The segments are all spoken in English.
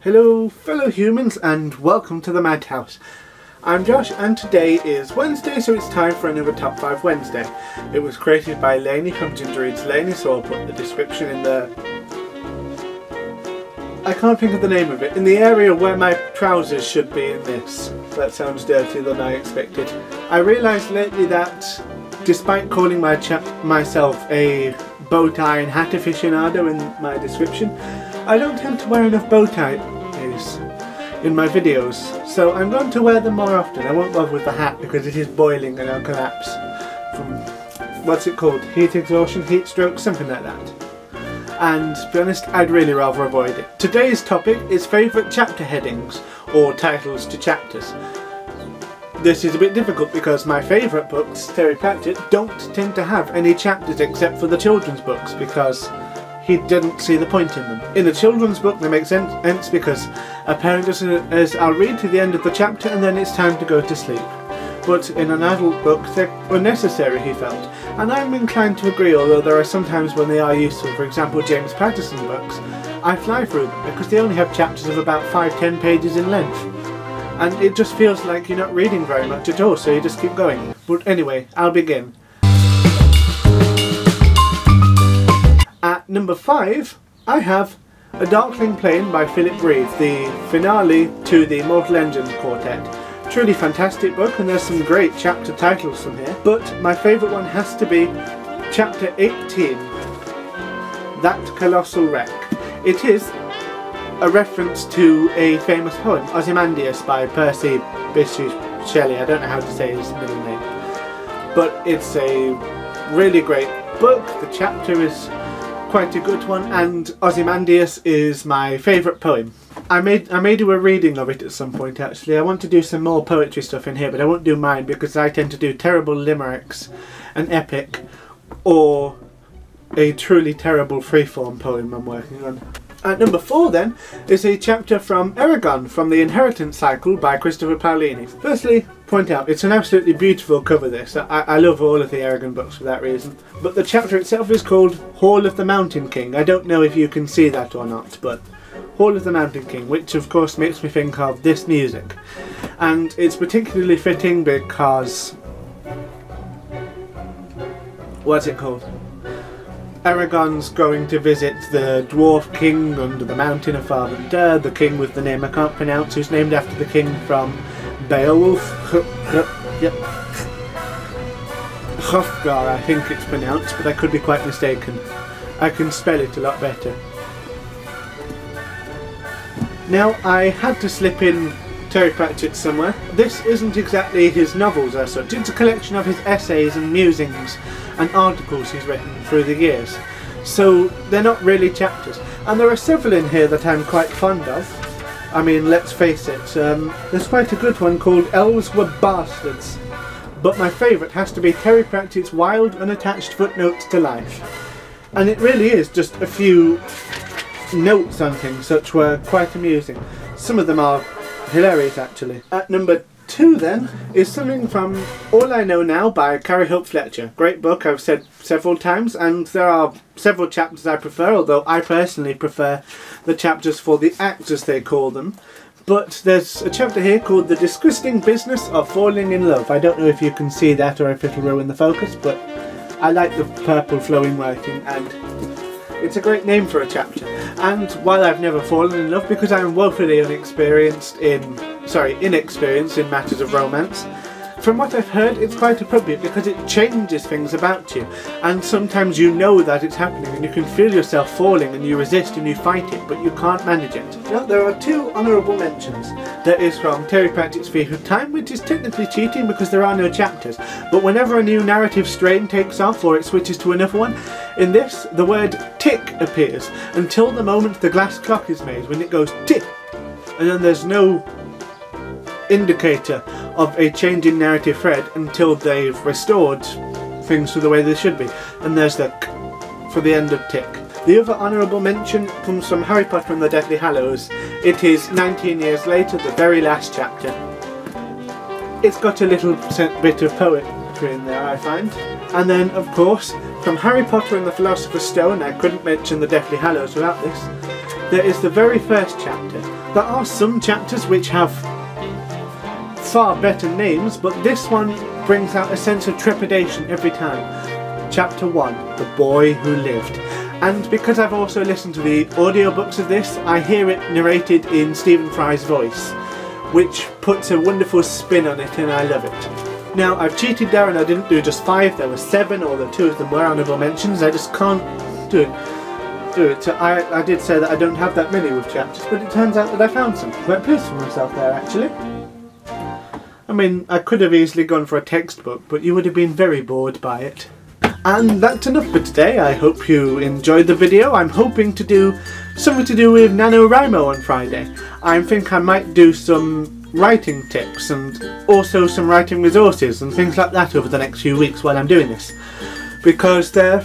Hello fellow humans and welcome to the Madhouse. I'm Josh and today is Wednesday, so it's time for another Top 5 Wednesday. It was created by Lainey from Ginger Reads Lainey, so I'll put the description in the... I can't think of the name of it. In the area where my trousers should be in this. That sounds dirtier than I expected. I realised lately that despite calling myself a bow tie and hat aficionado in my description, I don't tend to wear enough bow ties in my videos, so I'm going to wear them more often. I won't bother with the hat because it is boiling and I'll collapse from, what's it called, heat exhaustion, heat stroke, something like that. And to be honest, I'd really rather avoid it. Today's topic is favourite chapter headings, or titles to chapters. This is a bit difficult because my favourite books, Terry Pratchett, don't tend to have any chapters except for the children's books because he didn't see the point in them. In a children's book they make sense because a parent just says, I'll read to the end of the chapter and then it's time to go to sleep. But in an adult book they're unnecessary, he felt. And I'm inclined to agree, although there are some times when they are useful. For example, James Patterson books, I fly through them because they only have chapters of about 5-10 pages in length. And it just feels like you're not reading very much at all, so you just keep going. But anyway, I'll begin. At number 5, I have A Darkling Plain by Philip Reeve, the finale to the Mortal Engines Quartet. Truly fantastic book, and there's some great chapter titles from here, but my favourite one has to be chapter 18, That Colossal Wreck. It is a reference to a famous poem, Ozymandias by Percy Bysshe Shelley. I don't know how to say his middle name, but it's a really great book. The chapter is quite a good one, and Ozymandias is my favourite poem. I may do a reading of it at some point actually. I want to do some more poetry stuff in here, but I won't do mine because I tend to do terrible limericks, an epic, or a truly terrible freeform poem I'm working on. At number 4 then is a chapter from Eragon from the Inheritance Cycle by Christopher Paolini. Firstly, point out, it's an absolutely beautiful cover this. I love all of the Eragon books for that reason. But the chapter itself is called Hall of the Mountain King. I don't know if you can see that or not, but Hall of the Mountain King, which of course makes me think of this music. And it's particularly fitting because... what's it called? Eragon's going to visit the Dwarf King under the mountain of Farther, the king with the name I can't pronounce, who's named after the king from Beowulf. Yep. Hrothgar, I think it's pronounced, but I could be quite mistaken. I can spell it a lot better. Now, I had to slip in Terry Pratchett somewhere. This isn't exactly his novels as such, it's a collection of his essays and musings and articles he's written through the years. So they're not really chapters. And there are several in here that I'm quite fond of. I mean, let's face it, there's quite a good one called Elves Were Bastards. But my favourite has to be Terry Pratchett's Wild Unattached Footnotes to Life. And it really is just a few notes on things which were quite amusing. Some of them are hilarious actually. At number 2 then is something from All I Know Now by Carrie Hope Fletcher. Great book, I've said several times, and there are several chapters I prefer, although I personally prefer the chapters for the acts as they call them. But there's a chapter here called The Disgusting Business of Falling in Love. I don't know if you can see that or if it'll ruin the focus, but I like the purple flowing writing and it's a great name for a chapter. And while I've never fallen in love because I'm woefully inexperienced in matters of romance, from what I've heard it's quite appropriate because it changes things about you, and sometimes you know that it's happening and you can feel yourself falling and you resist and you fight it, but you can't manage it. Now there are 2 honourable mentions. There is from Terry Pratchett's Thief of Time, which is technically cheating because there are no chapters, but whenever a new narrative strain takes off or it switches to another one, in this the word tick appears until the moment the glass clock is made, when it goes tick, and then there's no indicator of a change in narrative thread until they've restored things to the way they should be, and there's the k for the end of tick. The other honourable mention comes from Harry Potter and the Deathly Hallows. It is 19 years later, the very last chapter. It's got a little bit of poetry in there, I find. And then, of course, from Harry Potter and the Philosopher's Stone, I couldn't mention the Deathly Hallows without this, there is the very first chapter. There are some chapters which have far better names, but this one brings out a sense of trepidation every time. Chapter 1, The Boy Who Lived. And because I've also listened to the audiobooks of this, I hear it narrated in Stephen Fry's voice, which puts a wonderful spin on it, and I love it. Now, I've cheated there and I didn't do just 5, there were 7, although 2 of them were honourable mentions. I just can't do it. So I did say that I don't have that many with chapters, but it turns out that I found some. I'm quite pleased with myself there, actually. I mean, I could have easily gone for a textbook, but you would have been very bored by it. And that's enough for today. I hope you enjoyed the video. I'm hoping to do something to do with NaNoWriMo on Friday. I think I might do some writing tips and also some writing resources and things like that over the next few weeks while I'm doing this, because they're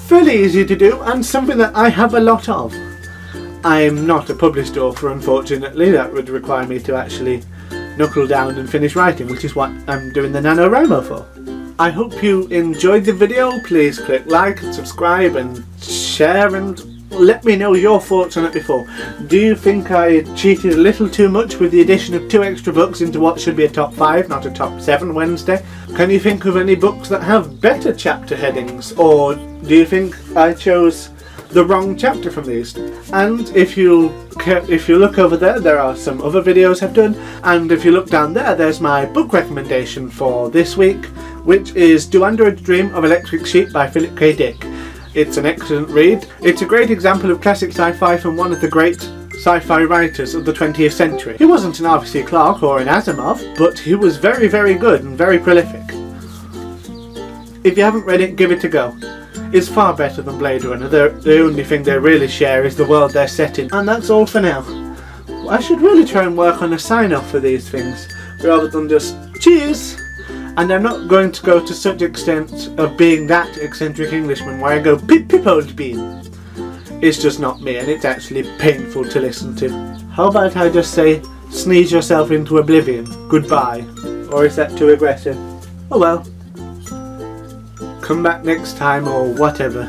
fairly easy to do and something that I have a lot of. I'm not a published author, unfortunately. That would require me to actually knuckle down and finish writing, which is what I'm doing the NaNoWriMo for. I hope you enjoyed the video. Please click like and subscribe and share, and let me know your thoughts on it before. Do you think I cheated a little too much with the addition of 2 extra books into what should be a top 5, not a top 7 Wednesday? Can you think of any books that have better chapter headings, or do you think I chose the wrong chapter from these? And if you look over there, there are some other videos I've done, and if you look down there, there's my book recommendation for this week, which is Do Androids Dream of Electric Sheep by Philip K. Dick. It's an excellent read. It's a great example of classic sci-fi from one of the great sci-fi writers of the 20th century. He wasn't an Arthur C. Clarke or an Asimov, but he was very, very good and very prolific. If you haven't read it, give it a go. It's far better than Blade Runner. The only thing they really share is the world they're set in. And that's all for now. I should really try and work on a sign-off for these things, rather than just cheers! And I'm not going to go to such extent of being that eccentric Englishman where I go pip pip old bean. It's just not me, and it's actually painful to listen to. How about I just say, sneeze yourself into oblivion, goodbye? Or is that too aggressive? Oh well. Come back next time or whatever.